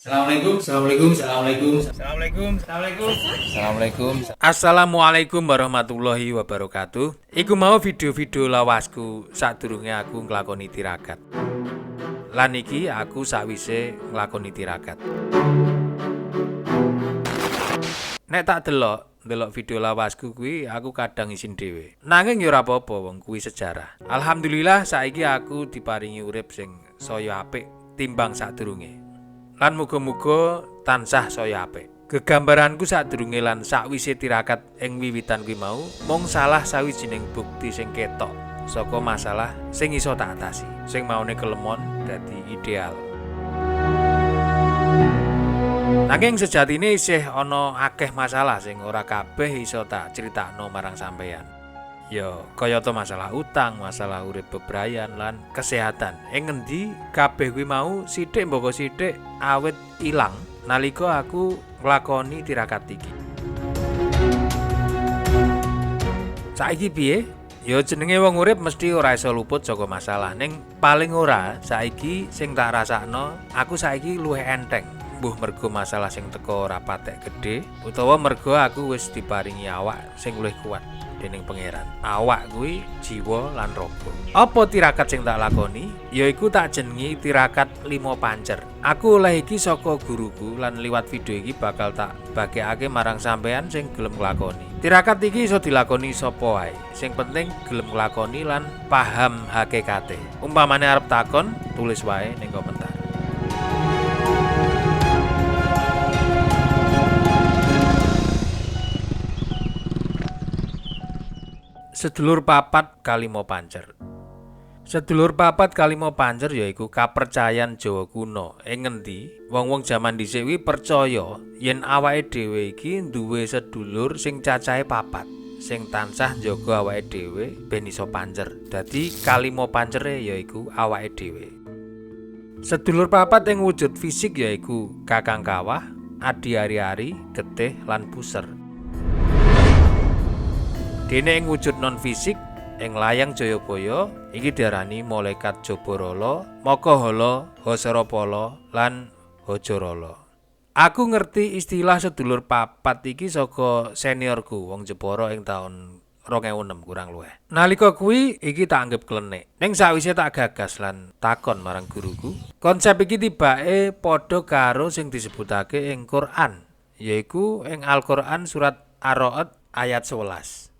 Assalamualaikum, assalamualaikum, assalamualaikum, assalamualaikum, assalamualaikum, assalamualaikum. Assalamualaikum warahmatullahi wabarakatuh. Iku mau video-video lawasku sadurunge aku nglakoni tirakat. Lan iki aku sakwise nglakoni tirakat. Nek tak delok video lawasku kuwi aku kadang isin dhewe. Nanging ya ora apa-apa wong kuwi sejarah. Alhamdulillah saiki aku diparingi urip sing saya apik timbang sadurunge. Lan muga-muga tansah saya apik. Gegambaranku sadurunge lan sakwise tirakat ing wiwitan kuwi mau mung salah sawijining bukti sing ketok saka masalah sing iso tak atasi. Sing maune kelemon dadi ideal. Nanging sejatine isih ana akeh masalah sing ora kabeh iso tak critakno marang sampeyan. Ya, kayata masalah utang, masalah urip bebrayan lan kesehatan. Ing ngendi kabeh kuwi mau sithik mboko sithik awit ilang nalika aku nglakoni tirakat iki. Saiki piye? Ya jenenge wong urip mesti ora iso luput saka masalah. Ning paling ora saiki sing tak rasakno, aku saiki luwih enteng. Mbuh mergo masalah sing teko ora patek gedhe utawa mergo aku wis diparingi awak sing luwih kuat dening pangeran. Awak kuwi jiwa lan raga. Apa tirakat sing tak lakoni? Yaiku tak jenengi tirakat 5 pancer. Aku oleh iki saka guruku lan liwat video iki bakal tak bagekake marang sampeyan sing gelem nglakoni. Tirakat iki iso dilakoni sapa wae. Sing penting gelem nglakoni lan paham hakikate. Umpamane arep takon, tulis wae ning komentar. Sedulur papat kalimo pancer. Sedulur papat kalimo pancer yaiku kapercayan Jawa kuno. Ing ngendi wong-wong jaman dhisik kuwi percaya yen awake dhewe iki duwe sedulur sing cacahe papat, sing tansah njaga awake dhewe ben iso pancer. Dadi kalimo pancere yaiku awake dhewe. Sedulur papat ing wujud fisik yaiku Kakang Kawah, Adi Ari-ari, Getih lan Puser. Dene ing wujud non fisik ing layang Jayabaya iki diarani malaikat Jabarala, Makahala, Hasarapala lan Hajarala. Aku ngerti istilah sedulur papat iki saka seniorku wong Jepara ing taun 2006 kurang luwih. Nalika kuwi iki tak anggap klenik. Ning sawise tak gagas lan takon marang guruku, konsep iki tibake padha karo sing disebutake ing Quran, yaiku ing Al-Qur'an surat Ar-Ra'd ayat 11.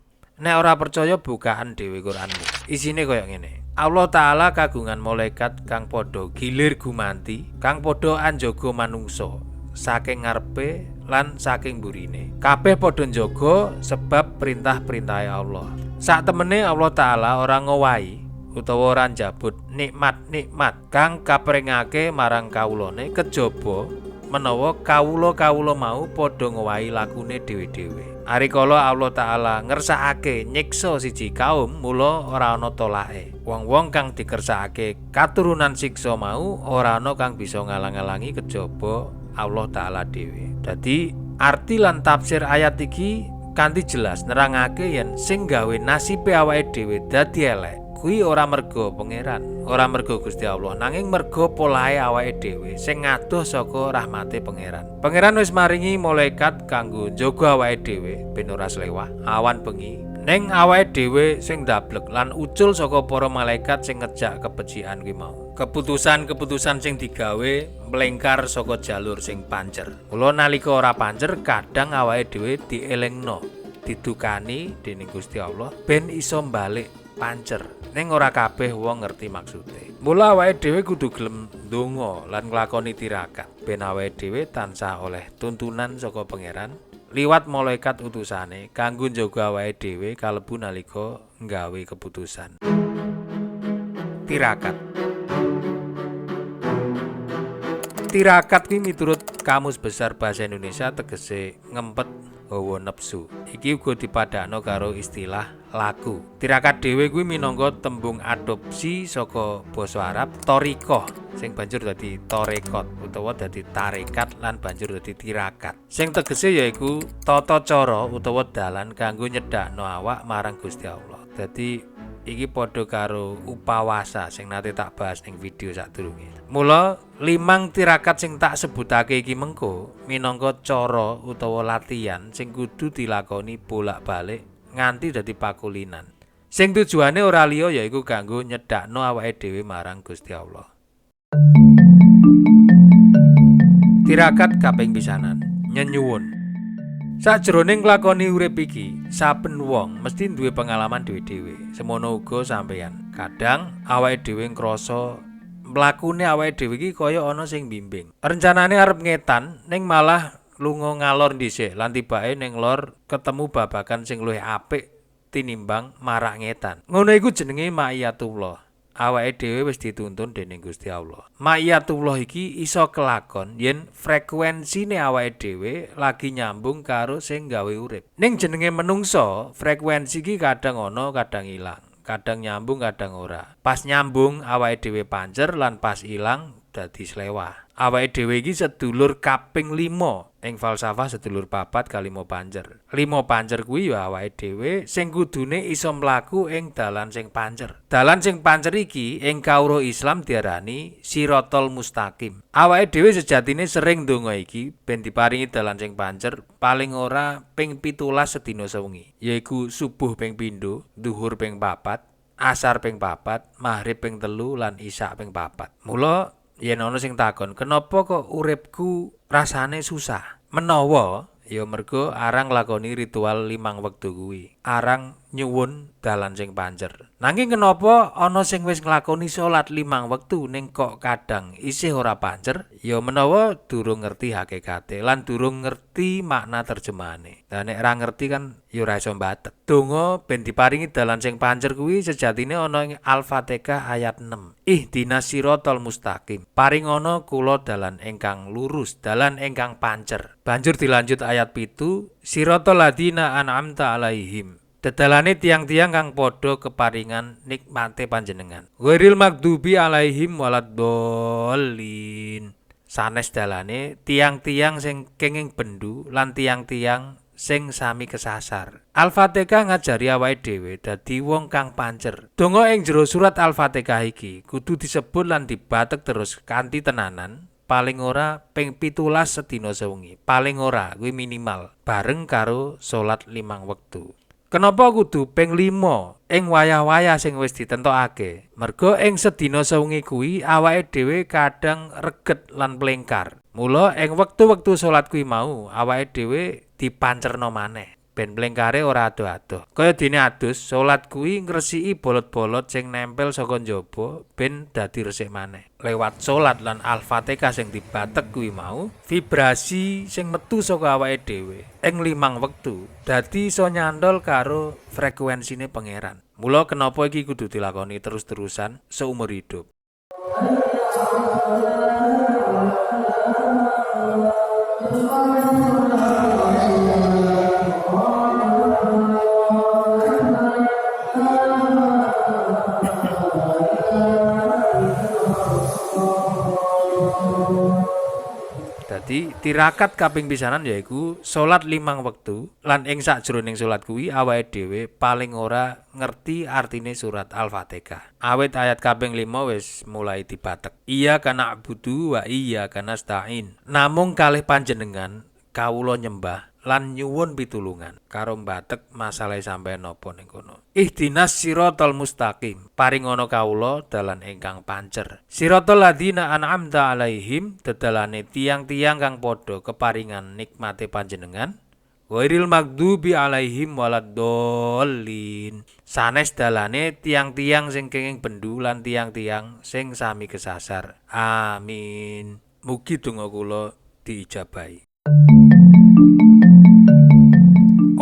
Nek ora percaya bukaan dhewe Quranmu. Isine kaya ngene. Allah Ta'ala kagungan malaikat kang padha gilir gumanti, kang padha anjaga manungsa saking ngarepe lan saking mburine. Kabeh padha njaga sebab perintah-perintahe Allah. Sak temene Allah Ta'ala ora ngowahi utawa ora njabut nikmat-nikmat kang kapringake marang kawulane kejaba menawa kawula-kawula mau padha ngowahi lakune dhewe-dhewe. Arikala Allah Ta'ala ngersakake nyiksa siji kaum mula ora ana tolake. Wong-wong kang dikersakake katurunan siksa mau ora ana kang bisa ngalang-alangi kejaba Allah Ta'ala dhewe. Dadi arti lan tafsir ayat iki kanthi jelas nerangake yen sing gawe nasibe awake dhewe dadi elek kuwi ora merga pangeran, ora merga Gusti Allah, nanging merga polahe awake dhewe sing ngadoh saka rahmate pangeran. Pangeran wis maringi malaikat kanggo njaga awake dhewe ben ora slewah awan bengi. Ning awake dhewe sing ndablek lan ucul saka para malaikat sing ngejak kebecikan kuwi mau. Keputusan-keputusan sing digawe mlengkar saka jalur sing pancer. Mula nalika ora pancer kadang awake dhewe dielingno, didukani dening Gusti Allah ben iso mbalik pancer. Ning ora kabeh wong ngerti maksude. Mula awake dhewe kudu gelem ndonga lan nglakoni tirakat ben awake dhewe tansah oleh tuntunan saka pangeran liwat malaikat utusane kanggo njaga awake dhewe kalebu nalika nggawe keputusan. Tirakat. Tirakat kuwi miturut Kamus Besar Basa Indonesia tegese ngempet hawa nepsu. Iki uga dipadakno karo istilah laku. Tirakat dhewe kuwi minangka tembung adopsi saka basa Arab thariqah sing banjur dadi tarekat utawa dadi tarekat lan banjur dadi tirakat. Sing tegese yaiku tata cara utawa dalan kanggo nyedhakno awak marang Gusti Allah. Dadi iki padha karo upawasa sing nate tak bahas ning video sadurunge. Mula 5 tirakat sing tak sebutake iki mengko minangka cara utawa latihan sing kudu dilakoni bolak-balik nganti dadi pakulinan. Sing tujuane ora liya yaiku kanggo nyedhakno awake dhewe marang Gusti Allah. Tirakat kaping pisanan, nyenyuwun. Sajroning nglakoni urip iki, saben wong mesti duwe pengalaman dhewe-dhewe. Semono uga sampeyan. Kadang awake dhewe ngrasa mlakune awake dhewe iki kaya ana sing bimbing. Rencanane arep ngetan ning malah lunga ngalor dhisik lan tibake ning lor ketemu babagan sing luwih apik tinimbang marak ngetan. Ngono iku jenenge ma'iyatullah. Awake dhewe wis dituntun dening Gusti Allah. Ma'iyatullah iki iso kelakon yen frekuensine awake dhewe lagi nyambung karo sing gawe urip. Ning jenenge menungso, frekuensi iki kadang ana, kadang ilang. Kadang nyambung, kadang ora. Pas nyambung awake dhewe panjer lan pas ilang dadi slewah. Awake dhewe iki sedulur kaping 5. Ing falsafah sedulur 4 kali 5 panjer. 5 panjer kuwi ya awake dhewe sing kudune iso mlaku ing dalan sing panjer. Dalan sing panjer iki ing kawruh Islam diarani Shiratal Mustaqim. Awake dhewe sejatine sering ndonga iki ben diparingi dalan sing panjer paling ora ping 17 sedina sewengi. Yaiku subuh ping pindho, zuhur ping 4, asar ping 4, maghrib ping 3 lan isya ping 4. Mula yen ana sing takon, kenapa kok uripku rasane susah? Menawa ya mergo arang lakoni ritual 5 wektu kuwi. Arang nyuwun dalan sing panjer. Nanging kenapa ana sing wis nglakoni salat 5 wektu ning kok kadang isih ora panjer? Ya menawa durung ngerti hakikate lan durung ngerti makna terjemahane. Lah nek ora ngerti kan ya ora iso mbatek. Donga ben diparingi dalan sing panjer kuwi sejatine ana ing Al-Fatihah ayat 6. Ihdinas siratal mustaqim. Paringono kula dalan ingkang lurus, dalan ingkang panjer. Banjur dilanjut ayat 7, siratal ladzina an'amta alaihim. Dedalane tiang-tiang kang padha keparingan nikmate panjenengan. Ghairil maghdubi alaihim waladdallin. Sanes dalane tiang-tiang sing kenging bendu lan tiang-tiang sing sami kesasar. Al-Fatihah ngajari awake dhewe dadi wong kang panjer. Donga ing jero surat Al-Fatihah iki kudu disebut lan dibatek terus kanthi tenanan. Paling ora ping 17 sedina sewengi. Paling ora kuwi minimal bareng karo salat 5 wektu. Kenapa kudu ping 5 ing wayah-wayah sing wis ditentokake? Merga ing sedina sewengi kuwi awake dhewe kadang reget lan plengkar. Mula ing wektu-wektu salat kuwi mau awake dhewe dipancerno maneh. Ben plengkare ora adoh-adoh. Kaya dene adus, salat kuwi ngresiki bolot-bolot sing nempel saka njaba ben dadi resik maneh. Lewat salat lan Al-Fatihah sing dibatek kuwi mau, vibrasi sing metu saka awake dhewe ing 5 wektu dadi iso nyantol karo frekuensine pangeran. Mula kenapa iki kudu dilakoni terus-terusan seumur hidup. Dadi tirakat kaping pisanan yaiku salat 5 wektu lan ing sakjroning salat kuwi awake dhewe paling ora ngerti artine surat Al-Fatihah. Awit ayat kaping 5 wis mulai dibatek. Iya kana abudu wa iya kana stain. Namung kalih panjenengan kawula nyembah lan nyuwun pitulungan. Karo mbatek masalah sampeyan napa ning kono. Ihdinas siratal mustaqim. Paringono kawula dalan ingkang pancer. Siratal ladzina an'amta alaihim, dedalane tiang-tiang kang padha keparingan nikmate panjenengan. Ghairil maghdubi alaihim waladdallin. Sanes dalane tiang-tiang sing kenging bendu lan tiang-tiang sing sami kesasar. Amin. Mugi donga kula diijabahi.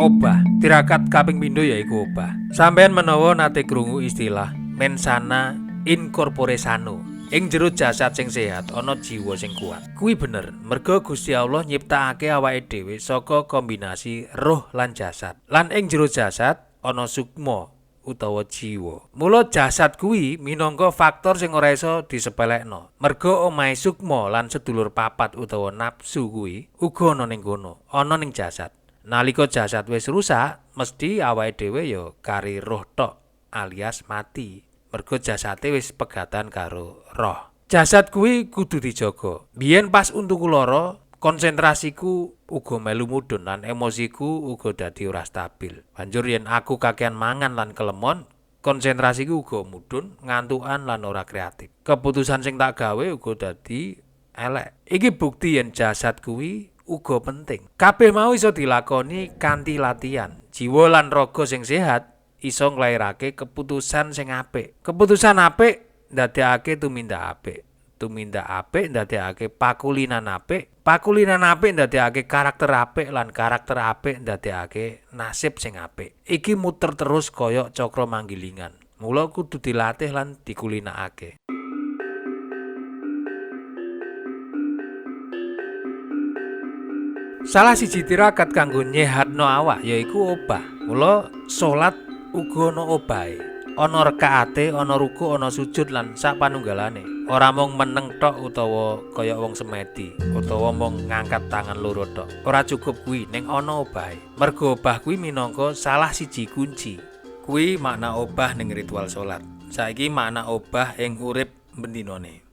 Obah, tirakat kaping pindho yaiku obah. Sampeyan menawa nate krungu istilah mensana in corpore sano. Ing jero jasad sing sehat ana jiwa sing kuat. Kuwi bener, merga Gusti Allah nyiptakake awake dhewe saka kombinasi roh lan jasad. Lan ing jero jasad ana sukma utawa jiwa. Mula jasad kuwi minangka faktor sing ora iso disepelekno. Merga omahe sukma lan sedulur 4 utawa nafsu kuwi uga ana ning kono, ana ning jasad. Nalika jasad wis rusak, mesti awake dhewe ya kari roh tok. alias mati. Mergo jasate wis pegatan karo roh. Jasad kuwi kudu dijaga. Biyen pas untuku lara, konsentrasiku uga melu mudhun lan emosiku uga dadi ora stabil. Banjur yen aku kakean mangan lan kelemon, konsentrasiku uga mudhun, ngantukan lan ora kreatif. Keputusan sing tak gawe uga dadi elek. Iki bukti yen jasad kuwi uga penting. Kabeh mau iso dilakoni kanthi latihan. Jiwa lan raga sing sehat iso nglairake keputusan sing apik. Keputusan apik ndadekake tumindak apik. Tumindak apik ndadekake pakulinan apik. Pakulinan apik ndadekake karakter apik lan karakter apik ndadekake nasib sing apik. Iki muter terus kaya cakra manggilingan. Mula kudu dilatih lan dikulinakake. Salah siji tirakat kanggo nyehatno awak yaiku obah. Mula salat uga ana obahe. Ana rakaate, ana ruku, ana sujud lan sak panunggalane. Ora mung meneng tok utawa kaya wong semedi, utawa mung ngangkat tangan loro tok. Ora cukup kuwi ning ana obahe. Mergo obah kuwi minangka salah siji kunci. Kuwi makna obah ning ritual salat. Saiki makna obah ing urip bendinane.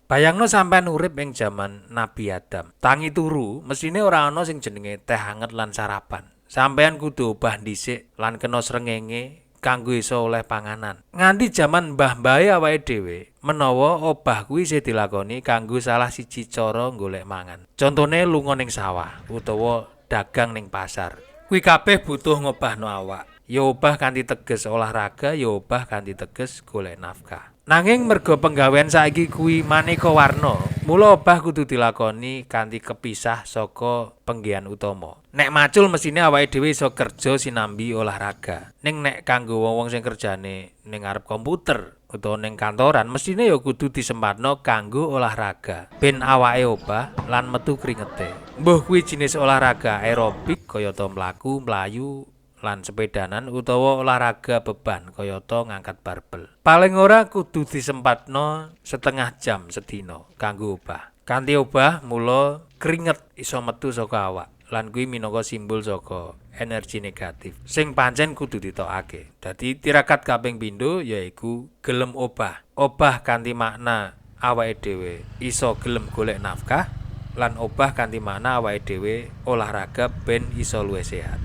Bayangno sampean urip ing jaman Nabi Adam. Tangi turu, mesine ora ana sing jenenge teh anget lan sarapan. Sampean kudu obah dhisik lan kena srengenge kanggo iso oleh panganan. Nganti jaman mbah-mbahe awake dhewe, menawa obah kuwi isih dilakoni kanggo salah siji cara golek mangan. Contone lunga ning sawah utawa dagang ning pasar. Kuwi kabeh butuh ngobahno awak. Ya obah kanthi teges olahraga, ya obah kanthi teges golek nafkah. Nanging merga penggawean saiki kuwi maneka warna, mula obah kudu dilakoni kanthi kepisah saka penggian utama. Nek macul mesine awake dhewe iso kerja sinambi olahraga. Ning nek kanggo wong-wong sing kerjane ning ngarep komputer utawa ning kantoran, mesine ya kudu disempatno kanggo olahraga. Ben awake obah lan metu kringete. Mbuh kuwi jenis olahraga aerobik kayata mlaku, mlayu, lan sepedanan utawa olahraga beban kayata ngangkat barbel. Paling ora kudu disempatno setengah jam sedina kanggo obah. Kanthi obah mula keringet iso metu saka awak lan kuwi minangka simbol saka energi negatif sing pancen kudu ditokake. Dadi tirakat kaping pindho yaiku gelem obah. Obah kanthi makna awake dhewe iso gelem golek nafkah lan obah kanthi makna awake dhewe olahraga ben iso luwih sehat.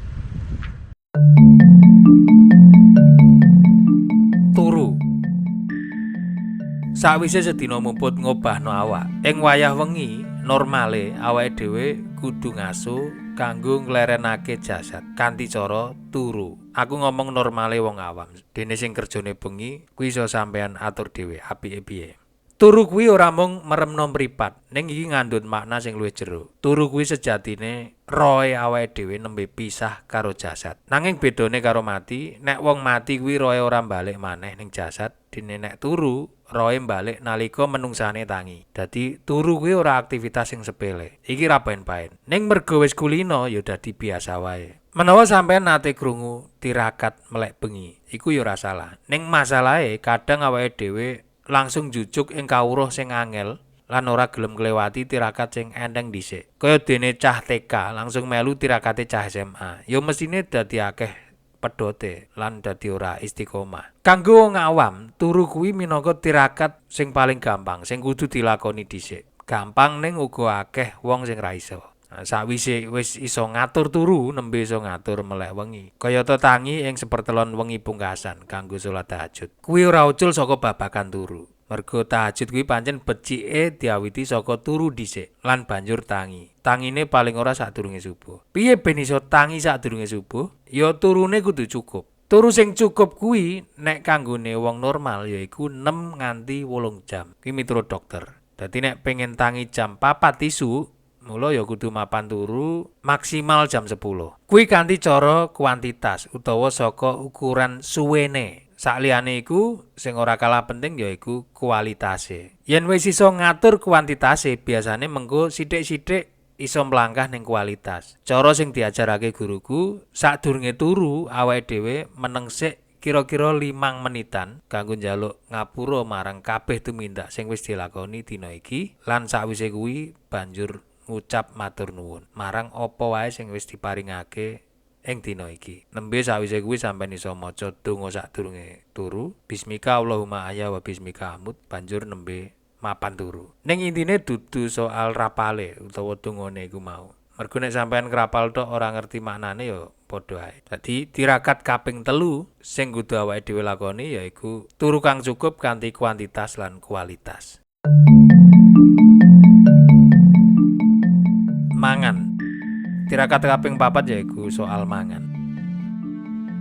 Turu. Sawise sedina mumput ngobahno awak, ing wayah wengi normale awake dhewe kudu ngaso kanggo nglerenake jasad kanthi cara turu. Aku ngomong normale wong awam. Dene sing kerjane bengi kuwi iso sampean atur dhewe apike piye. Turu kuwi ora mung meremno mripat, ning iki ngandhut makna sing luwih jero. Turu kuwi sejatine rohe awake dhewe nembe pisah karo jasad. Nanging bedane karo mati, nek wong mati kuwi rohe ora balik maneh ning jasad, dene nek turu rohe balik nalika menungsane tangi. Dadi turu kuwi ora aktivitas sing sepele. Iki ra paen-paen. Ning mergo wis kulino ya dadi biasa wae. Menawa sampean nate krungu tirakat melek bengi, iku ya ora salah. Ning masalahe kadang awake dhewe langsung jujuk ing kawruh sing angel lan ora gelem nglewati tirakat sing enteng dhisik. Kaya dene cah TK langsung melu tirakate cah SMA. Ya mesine dadi akeh pedote lan dadi ora istiqomah. Kanggo wong awam, turu kuwi minangka tirakat sing paling gampang, sing kudu dilakoni dhisik. Gampang ning uga akeh wong sing ra iso. Sawise wis iso ngatur turu, nembe iso ngatur melek wengi. Kayata tangi ing sepertelon wengi pungkasan kanggo salat tahajud. Kuwi ora ucul saka babagan turu. Mergo tahajud kuwi pancen becike diawiti saka turu dhisik lan banjur tangi. Tangine paling ora sadurunge subuh. Piye ben iso tangi sadurunge subuh? Ya turune kudu cukup. Turu sing cukup kuwi nek kanggone wong normal yaiku 6 nganti 8 jam. Kuwi miturut dokter. Dadi nek pengen tangi jam 4 isuk, mula ya kudu mapan turu maksimal jam 10. Kuwi kanthi cara kuantitas utawa saka ukuran suwene. Sakliyane iku sing ora kalah penting yaiku kualitase. Yen wis iso ngatur kuantitase, biasane mengko sithik-sithik iso mlangkah ning kualitas. Cara sing diajarake guruku, sadurunge turu awake dhewe menengsik kira-kira 5 menitan kanggo njaluk ngapura marang kabeh tumindak sing wis dilakoni dina iki lan sakwise kuwi banjur ngucap matur nuwun marang apa wae sing wis diparingake ing dina iki. Nembe sawise kuwi sampeyan iso maca donga sadurunge turu, bismika Allahumma ahya wa bismika amut, banjur nembe mapan turu. Ning intine dudu soal rapale utawa dongane iku mau. Mergo nek sampeyan krapal tok ora ngerti maknane ya padha ae. Dadi tirakat kaping 3 sing kudu awake dhewe lakoni yaiku turu kang cukup kanthi kuantitas lan kualitas. Mangan. Tirakat kaping 4 yaiku soal mangan.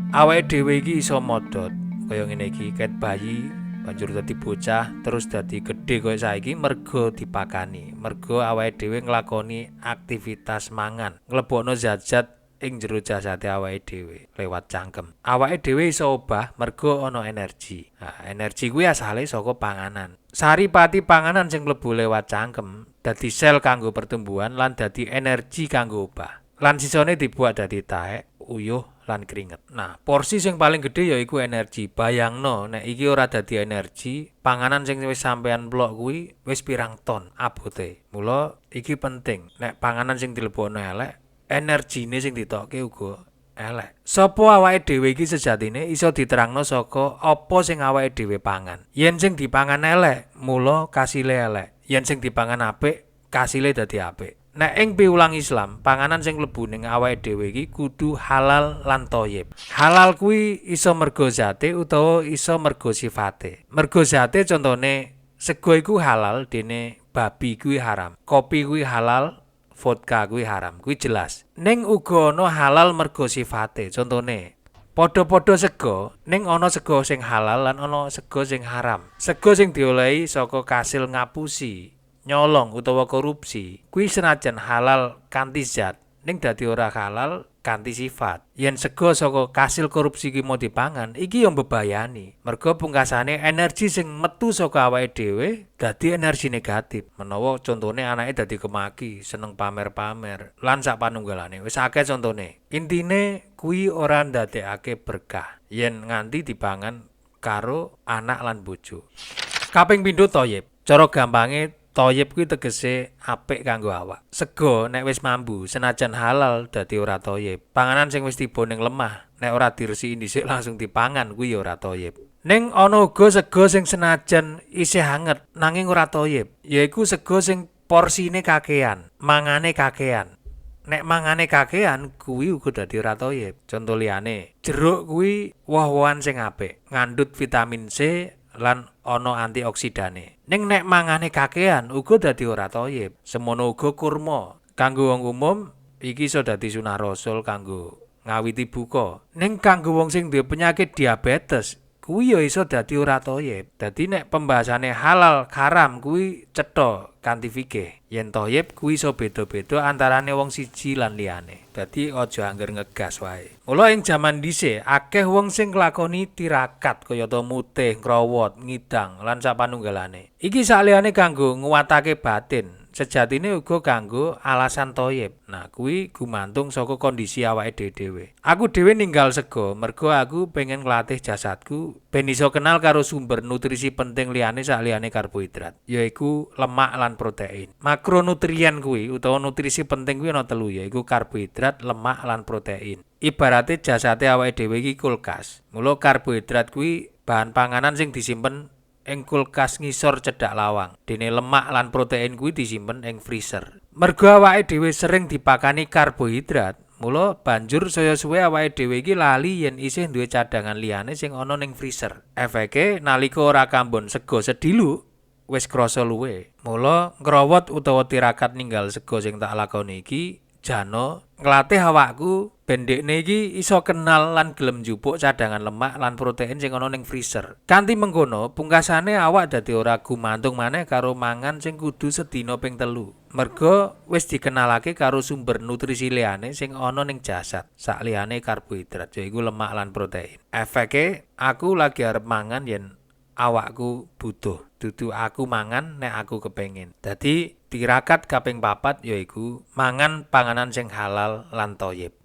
Awake dhewe iki iso modot kaya ngene iki, ket bayi banjur dadi bocah terus dadi gedhe kaya saiki merga dipakani. Merga awake dhewe nglakoni aktivitas mangan, nglebokno zat-zat ing jero jasate awake dhewe lewat cangkem. Awake dhewe iso obah merga ana energi. Nah, energi kuwi asale saka panganan. Saripati panganan sing mlebu lewat cangkem dadi sel kanggo pertumbuhan lan dadi energi kanggo obah. Lan sisane dibuat dadi taek, uyuh lan keringet. Nah, porsi sing paling gedhe yaiku energi. Bayangno nek iki ora dadi energi, panganan sing wis sampeyan plok kuwi wis pirang ton abote. Mula iki penting. Nek panganan sing dilebokno elek, energine sing ditokke uga elek. Sapa awake dhewe iki sejatine iso diterangno saka apa sing awake dhewe pangan. Yen sing dipangan elek, mula kasile elek. Yen sing dipangan apik, kasile dadi apik. Nek ing piwulang Islam, panganan sing mlebu ning awake dhewe iki kudu halal lan thayyib. Halal kuwi iso mergo zate utawa iso mergo sifate. Mergo zate contone sego iku halal dene babi kuwi haram. Kopi kuwi halal, vodka kuwi haram. Kuwi jelas. Ning uga ana halal mergo sifate. Contone padha-padha sego, ning ana sego sing halal lan ana sego sing haram. Sego sing diolehi saka kasil ngapusi, nyolong utawa korupsi kuwi senajan halal kanthi zat ning dadi ora halal kanthi sifat. Yen sego saka kasil korupsi ki mau dipangan iki yo mbebayani. Mergo pungkasane energi sing metu saka awake dhewe dadi energi negatif. Menawa contone anake dadi kemaki, seneng pamer-pamer lan sak panunggalane. Wis akeh contone. Intine kuwi ora ndadekake berkah yen nganti dipangan karo anak lan bojo. Kaping pindho thayyib. Cara gampange thayyib kuwi tegese apik kanggo awak. Sego nek wis mambu senajan halal dadi ora thayyib. Panganan sing wis tiba ning lemah nek ora diresiki dhisik langsung dipangan kuwi ya ora thayyib. Ning ana uga sego sing senajan isih anget nanging ora thayyib. Yaiku sego sing porsine kakean, mangane kakean. Nek mangane kakean kuwi uga dadi ora thayyib. Conto liyane, jeruk kuwi woh-wohan sing apik, ngandhut vitamin C lan ana antioksidane. Ning nek mangane kakean uga dadi ora thayyib. Semono uga kurma. Kanggo wong umum iki iso dadi sunah rasul kanggo ngawiti buka. Ning kanggo wong sing duwe penyakit diabetes kuwi ya iso dadi ora thayyib. Dadi nek pembahasane halal haram kuwi cetha kanthi fikih. Yen thayyib kuwi iso beda-beda antarane wong siji lan liyane. Dadi aja angger ngegas wae. Mula ing jaman dhisik akeh wong sing nglakoni tirakat kayata mutih, ngrawot, ngidang lan sapanunggalane. Iki saliyane kanggo nguwatake batin. Sejatine uga kanggo alasan thayyib. Nah, kuwi gumantung saka kondisi awake dhewe. Aku dhewe ninggal sego mergo aku pengen nglatih jasadku ben iso kenal karo sumber nutrisi penting liyane saliyane karbohidrat, yaiku lemak lan protein. Makronutrien kuwi utawa nutrisi penting kuwi ana 3 yaiku karbohidrat, lemak lan protein. Ibarate jasate awake dhewe iki kulkas. Mula karbohidrat kuwi bahan panganan sing disimpen ing kulkas ngisor cedhak lawang. Dene lemak lan protein kuwi disimpen ing freezer. Mergo awake dhewe sering dipakani karbohidrat, mula banjur saya suwe awake dhewe iki lali yen isih duwe cadangan liyane sing ana ning freezer. Efeke nalika ora kambon sego sedilu wis krasa luwe. Mula ngrawot utawa tirakat ninggal sego sing tak lakoni iki jano nglatih awakku ben dekne iki iso kenal lan gelem njupuk cadangan lemak lan protein sing ana ning freezer. Kanthi mengkono, pungkasane awak dadi ora gumantung maneh karo mangan sing kudu sedina ping 3. Merga wis dikenalake karo sumber nutrisi liyane sing ana ning jasad, sakliyane karbohidrat yaiku lemak lan protein. Efeke aku lagi arep mangan yen awakku butuh. Dudu aku mangan nek aku kepengin. Dadi tirakat kaping 4 yaiku mangan panganan sing halal lan thayyib.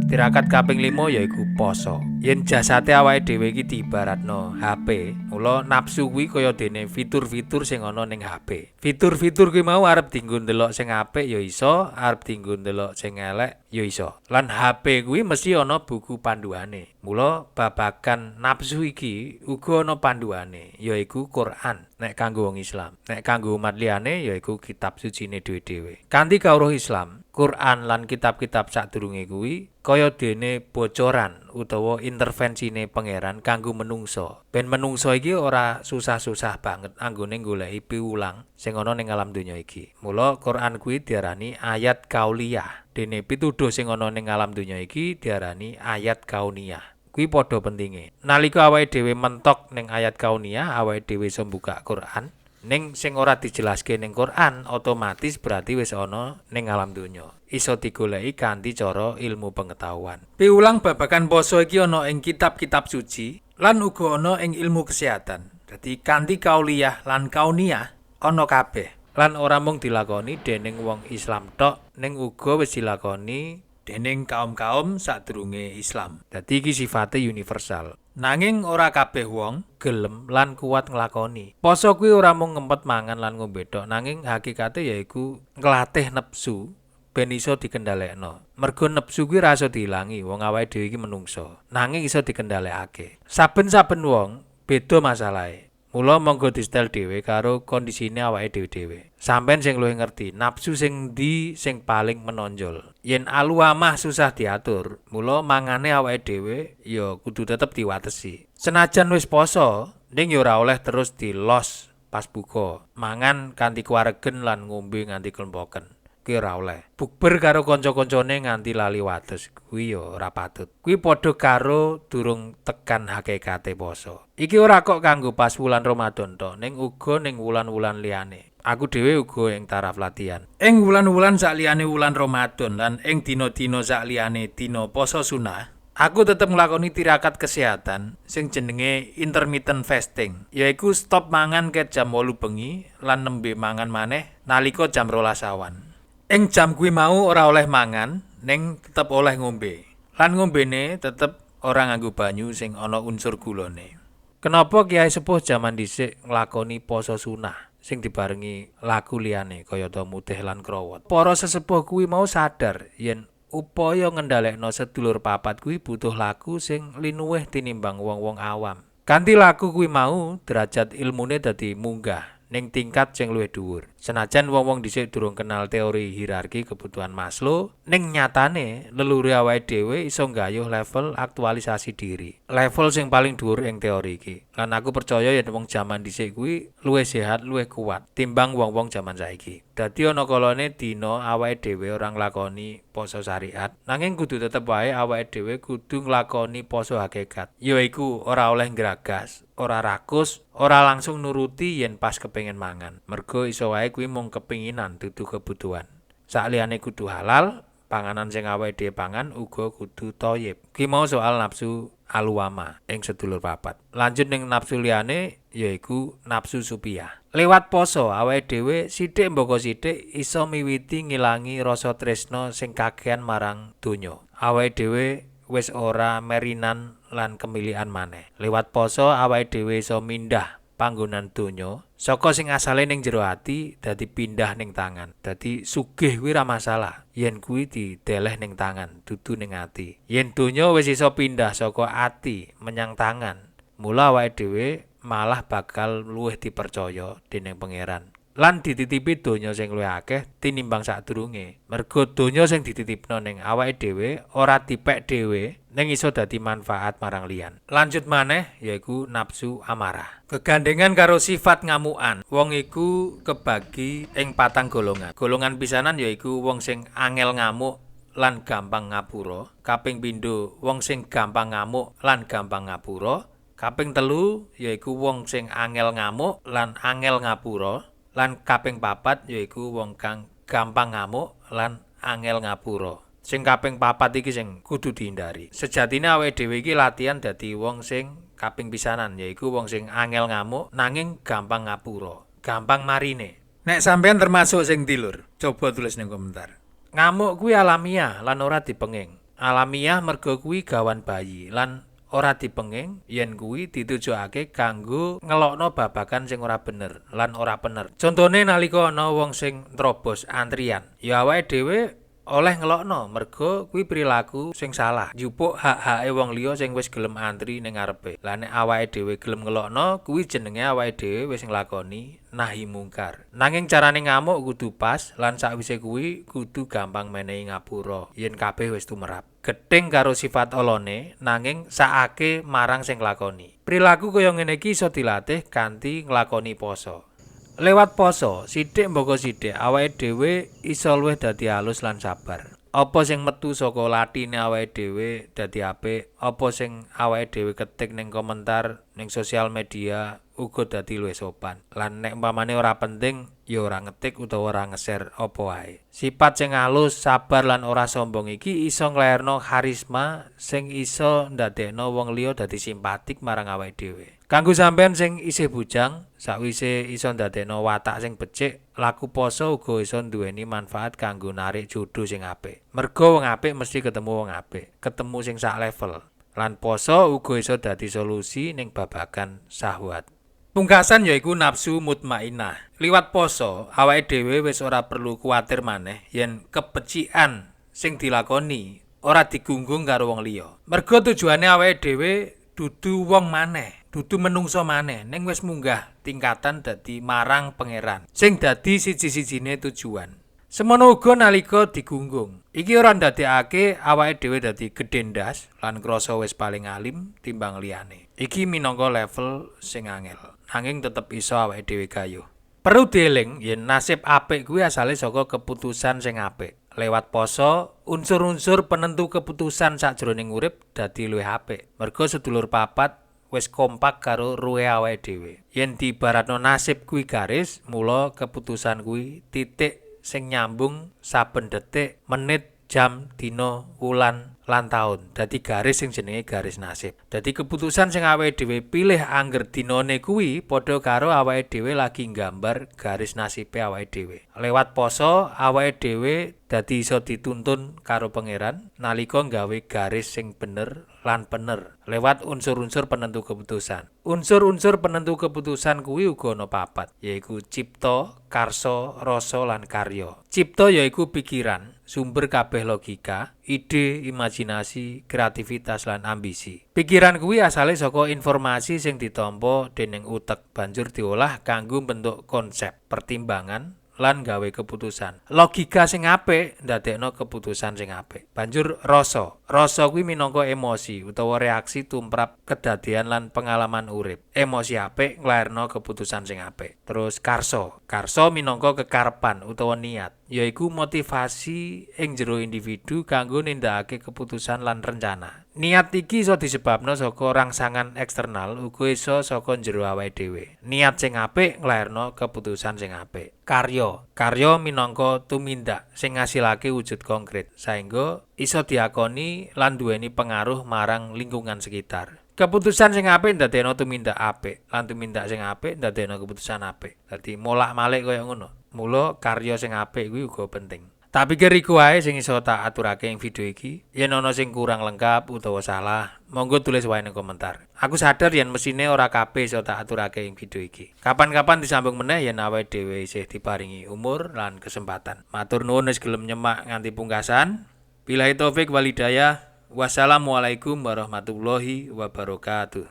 Tirakat kaping 5 yaiku poso. Yen jasate awake dhewe iki diibaratno HP, mula nafsu kuwi kaya dene fitur-fitur sing ana ning HP. Fitur-fitur kuwi mau arep dienggo ndelok sing apik ya iso, arep dienggo ndelok sing elek ya iso. Lan HP kuwi mesti ana buku panduane. Mula babagan nafsu iki uga ana panduane, yaiku Quran. Nek kanggo wong Islam, nek kanggo umat liyane yaiku kitab sucine dhewe-dhewe. Kanthi kawruh Islam, Quran lan kitab-kitab sadurunge kuwi kaya dene bocoran utawa intervensine pangeran kanggo menungso. Ben menungso iki ora susah-susah banget anggone goleki piwulang sing ana ning alam donya iki. Mula Quran kuwi diarani ayat kauliyah. Dene pituduh sing ana ning alam donya iki diarani ayat kauniyah. Kuwi padha pentinge. Nalika awake dhewe mentok ning ayat kauniyah, awake dhewe iso mbukak Quran. Ning sing ora dijelaske ning Quran otomatis berarti wis ana ning alam donya. Iso digoleki kanthi cara ilmu pengetahuan. Piwulang babagan poso iki ana ing kitab-kitab suci lan uga ana ing ilmu kesehatan. Dadi kanthi kauliyah lan kauniyah ana kabeh. Lan ora mung dilakoni dening wong Islam tok, ning uga wis dilakoni dening kaum-kaum sadurunge Islam. Dadi iki sifate universal. Nanging ora kabeh wong gelem lan kuat nglakoni. Poso kuwi ora mung ngempet mangan lan ngombe tok, nanging hakikate yaiku nglatih nepsu ben iso dikendhalekno. Mergo nepsu kuwi ra iso diilangi, wong awake dhewe iki menungso. Nanging iso dikendhalekake. Saben-saben wong beda masalahe. Mula monggo distel dhewe karo kondisine awake dhewe-dhewe. Sampeyan sing luwih ngerti, nafsu sing ndi sing paling menonjol. Yen aluamah susah diatur, mula mangane awake dhewe ya kudu tetep diwatesi. Senajan wis poso, ning ya ora oleh terus dilos pas buka. Mangan kanthi kuwaregen lan ngombe nganti klempoken. Kuwi ora oleh. Bukber karo kanca-kancane nganti lali wates, kuwi ya ora patut. Kuwi padha karo durung tekan hakikate poso. Iki ora kok kanggo pas wulan Ramadan tok, ning uga ning wulan-wulan liyane. Aku dhewe uga ing taraf latihan. Ing wulan-wulan sakliyane wulan Ramadan lan ing dina-dina sakliyane dina poso sunah, aku tetep nglakoni tirakat kesehatan sing jenenge intermittent fasting, yaiku stop mangan ket jam 8 bengi lan nembe mangan maneh nalika jam 12 awan. Ing jam kuwi mau ora oleh mangan, ning tetep oleh ngombe. Lan ngombene tetep ora nganggo banyu sing ana unsur gulane. Kenapa Kiai Sepuh jaman dhisik nglakoni poso sunah sing dibarengi laku liyane kayata mutih lan krowot? Para sesepuh kuwi mau sadar yen upaya ngendhalekno sedulur papat kuwi butuh laku sing linuwih tinimbang wong-wong awam. Kanthi laku kuwi mau derajat ilmune dadi munggah ning tingkat sing luwih dhuwur. Senajan wong-wong dhisik durung kenal teori hierarki kebutuhan Maslow, ning nyatane leluhur awake dhewe iso nggayuh level aktualisasi diri. Level sing paling dhuwur ing teori iki. Lan aku percaya yen wong jaman dhisik kuwi luwih sehat, luwih kuat timbang wong-wong jaman saiki. Dadi ana kalane dina awake dhewe ora nglakoni poso syariat, nanging kudu tetep wae awake dhewe kudu nglakoni poso hakikat. Yaiku ora oleh ngragas, ora rakus, ora langsung nuruti yen pas kepengin mangan. Mergo iso wae kuwi mung kepinginan dudu kebutuhan. Sakliyane kudu halal, panganan sing awake dhewe pangan uga kudu thayyib. Ki mau soal nafsu aluwama ing sedulur papat. Lanjut ning nafsu liyane yaiku nafsu supiyah. Lewat poso awake dhewe sithik mboko sithik iso miwiti ngilangi rasa tresna sing kakehan marang donya. Awake dhewe wis ora merinan lan kemilian maneh. Lewat poso awake dhewe iso mindah panggonan donya saka sing asale ning jero ati dadi pindah ning tangan. Dadi sugih kuwi ra masalah yen kuwi dideleh ning tangan, dudu ning ati. Yen donya wis iso pindah saka ati menyang tangan, mula awake dhewe malah bakal luwih dipercaya dening pangeran. Lan dititipi donya sing luwih akeh tinimbang sadurunge. Mergo donya sing dititipno ning awake dhewe ora dipek dhewe, ning iso dadi manfaat marang liyan. Lanjut maneh yaiku nafsu amarah. Kegandengan karo sifat ngamukan. Wong iku kebagi ing 4 golongan. Golongan pisanan yaiku wong sing angel ngamuk lan gampang ngapura. Kaping pindho wong sing gampang ngamuk lan gampang ngapura. Kaping 3 yaiku wong sing angel ngamuk lan angel ngapura. Lan kaping 4 yaiku wong kang gampang ngamuk lan angel ngapura. Sing kaping 4 iki sing kudu dihindari. Sejatine awake dhewe iki latihan dadi wong sing kaping pisanan yaiku wong sing angel ngamuk nanging gampang ngapura, gampang marine. Nek sampean termasuk sing dilur, coba tulis ning komentar. Ngamuk kuwi alamiah lan ora dipenging. Alamiah mergo kuwi gawan bayi lan ora dipenging yen kuwi ditujokake kanggo ngelokno babagan sing ora bener lan ora bener. Contone nalika ana wong sing ntrobos antrian, ya awake dhewe oleh ngelokno merga kuwi perilaku sing salah. Njupuk hak-hake wong liya sing wis gelem antri ning ngarepe. Lah nek awake dhewe gelem ngelokno kuwi jenenge awake dhewe wis nglakoni nahi mungkar. Nanging carane ngamuk kudu pas lan sakwise kuwi kudu gampang menehi ngapura yen kabeh wis tumrap. Gething karo sifat olone nanging sakake marang sing nglakoni. Perilaku kaya ngene iki iso dilatih kanthi nglakoni poso. Lewat poso, sithik mboko sithik awake dhewe iso luwih dadi alus lan sabar. Apa sing metu saka latine awake dhewe dadi apik, apa sing awake dhewe ketik ning komentar ning sosial media uga dadi luwih sopan. Lan nek umpamane ora penting, ya ora ngetik utawa ora nge-share apa wae. Sifat sing alus, sabar lan ora sombong iki iso nglairno karisma sing iso ndadekno wong liya dadi simpatik marang awake dhewe. Kanggo sampean sing isih bujang, sakwise iso ndadekno watak sing becik, laku poso uga iso nduweni manfaat kanggo narik jodoh sing apik. Merga wong apik mesti ketemu wong apik, ketemu sing sak level. Lan poso uga iso dadi solusi ning babagan syahwat. Pungkasan yaiku nafsu mutmainnah. Liwat poso, awake dhewe wis ora perlu kuwatir maneh yen kebecikan sing dilakoni ora digunggung karo wong liya. Merga tujuane awake dhewe dudu wong maneh, dudu menungso maneh, ning wis munggah tingkatan dadi marang pangeran. Sing dadi siji-sijine tujuan. Semono uga nalika digunggung. Iki ora ndadekake awake dhewe dadi gedhe ndas lan krasa wis paling alim timbang liyane. Iki minangka level sing angel. Nanging tetep iso awake dhewe gayuh. Perlu dieling yen nasib apik kuwi asale saka keputusan sing apik. Lewat poso, unsur-unsur penentu keputusan sakjroning urip dadi luwih apik. Merga sedulur papat wis kompak karo ruhe awake dhewe. Yen diibaratno nasib kuwi garis, mula keputusan kuwi titik sing nyambung saben detik, menit, jam, dina, wulan lan taun. Dadi garis sing jenenge garis nasib. Dadi keputusan sing awake dhewe pilih angger dinane kuwi padha karo awake dhewe lagi nggambar garis nasibe awake dhewe. Lewat poso, awake dhewe dadi iso dituntun karo pangeran nalika nggawe garis sing bener lan bener lewat unsur-unsur penentu keputusan. Unsur-unsur penentu keputusan kuwi uga ana papat, yaiku cipta, karsa, rasa lan karya. Cipta yaiku pikiran, sumber kabeh logika, ide, imajinasi, kreativitas lan ambisi. Pikiran kuwi asale saka informasi sing ditampa dening utek banjur diolah kanggo bentuk konsep, pertimbangan lan gawe keputusan. Logika sing apik ndadekno keputusan sing apik. Banjur rasa. Rasa kuwi minangka emosi utawa reaksi tumrap kedadian lan pengalaman urip. Emosi apik nglairno keputusan sing apik. Terus karsa. Karsa minangka kekarepan utawa niat, yaiku motivasi ing jero individu kanggo nindakake keputusan lan rencana. Niat iki iso disebabno saka rangsangan eksternal, uga iso saka jero awake dhewe. Niat sing apik nglairno keputusan sing apik. Karya minangka tumindak sing ngasilake wujud konkret, saengga iso diakoni lan duweni pengaruh marang lingkungan sekitar. Keputusan sing apik ndadekno tumindak apik, lan tumindak sing apik ndadekno keputusan apik. Dadi molak-malik kaya ngono. Mula karya sing apik kuwi uga penting. Tak pikir iku wae sing iso tak aturake ing video iki. Yen ana sing kurang lengkap utawa salah, monggo tulis wae ning komentar. Aku sadar yen mesine ora kabeh iso tak aturake ing video iki. Kapan-kapan disambung meneh yen awake dhewe isih diparingi umur lan kesempatan. Matur nuwun wis gelem nyemak nganti pungkasan. Billahi taufik wal hidayah. Wassalamualaikum warahmatullahi wabarakatuh.